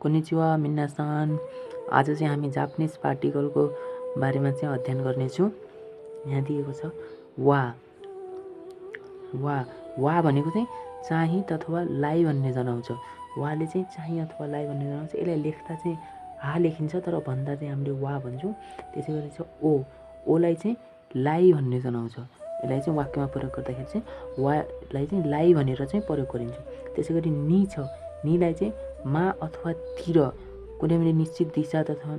Konnichiwa मिन्नासान। आज चाहिँ हामी जापानिज पार्टिकलको बारेमा चाहिँ अध्ययन गर्नेछौँ। यहाँ दिएको छ वा। वा वा भनेको चाहिँ चाहिँ अथवा लाई भन्ने जनाउँछ। वाले चाहिँ चाहिँ अथवा लाई भन्ने जनाउँछ। यसलाई लेख्दा चाहिँ हा लेखिन्छ, तर भन्दा चाहिँ हामीले वा भन्छौँ। त्यसै गरी चाहिँ ओ। ओलाई चाहिँ लाई भन्ने जनाउँछ। यसलाई चाहिँ वाक्यमा प्रयोग गर्दाखेरि चाहिँ वालाई चाहिँ लाई भनेर चाहिँ प्रयोग गरिन्छ। त्यसै गरी नि छ। निलाई चाहिँ मा अथवा तिर कुनै पनि निश्चित दिशा अथवा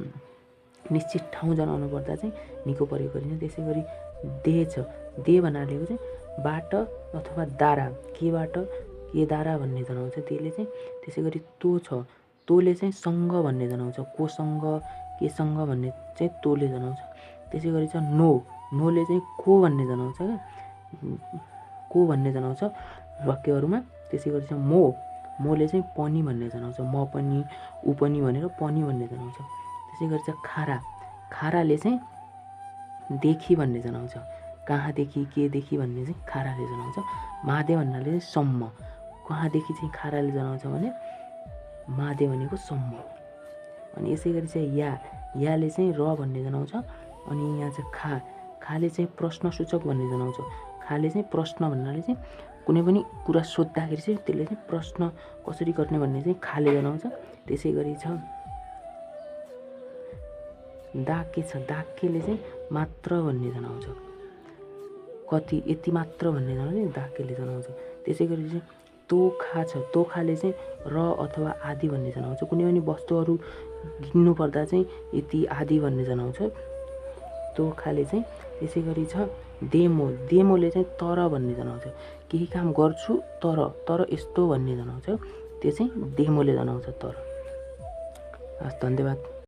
निश्चित ठाउँ जनाउनु पर्दा चाहिँ निको प्रयोग गरिन्छ। त्यसै गरी दे छ। दे भन्नाले चाहिँ बाट अथवा दारा, केबाट के दारा भन्ने जनाउँछ त्यसले चाहिँ। त्यसै गरी तो छ। तोले चाहिँ सँग भन्ने जनाउँछ। कोसँग केसँग भन्ने चाहिँ तोले जनाउँछ। त्यसै गरी छ नो। नोले चाहिँ को भन्ने जनाउँछ क्या, को भन्ने जनाउँछ वाक्यहरूमा। त्यसै गरी चाहिँ मो। मोले चाहिँ पनि भन्ने जनाउँछ। म पनि, ऊ पनि भनेर पनि भन्ने जनाउँछ। त्यसै गरी चाहिँ खारा। खाराले चाहिँ देखि भन्ने जनाउँछ। कहाँदेखि केदेखि भन्ने चाहिँ खाराले जनाउँछ। मादे भन्नाले चाहिँ सम्म। कहाँदेखि चाहिँ खाराले जनाउँछ भने मादे भनेको सम्म। अनि यसै गरी चाहिँ या। याले चाहिँ र भन्ने जनाउँछ। अनि यहाँ चाहिँ खा। खाले चाहिँ प्रश्नसूचक भन्ने जनाउँछ। खाले चाहिँ प्रश्न भन्नाले चाहिँ कुनै पनि कुरा सोद्धाखेरि चाहिँ त्यसले चाहिँ प्रश्न कसरी गर्ने भन्ने चाहिँ खाले जनाउँछ। त्यसै गरी छ दाके छ। दाकेले चाहिँ मात्र भन्ने जनाउँछ। कति, यति मात्र भन्ने जनाउँछ दाकेले जनाउँछ। त्यसै गरी चाहिँ तोखा छ। तोखाले चाहिँ र अथवा आदि भन्ने जनाउँछ। कुनै पनि वस्तुहरू गिन्नु पर्दा चाहिँ यति आदि भन्ने जनाउँछ तोखाले चाहिँ। त्यसै गरी छ देमो। देमोले चाहिँ तर भन्ने जनाउँछ। केही काम गर्छु तर यस्तो भन्ने जनाउँछ। त्यो चाहिँ देमोले जनाउँछ तर। हस्, धन्यवाद।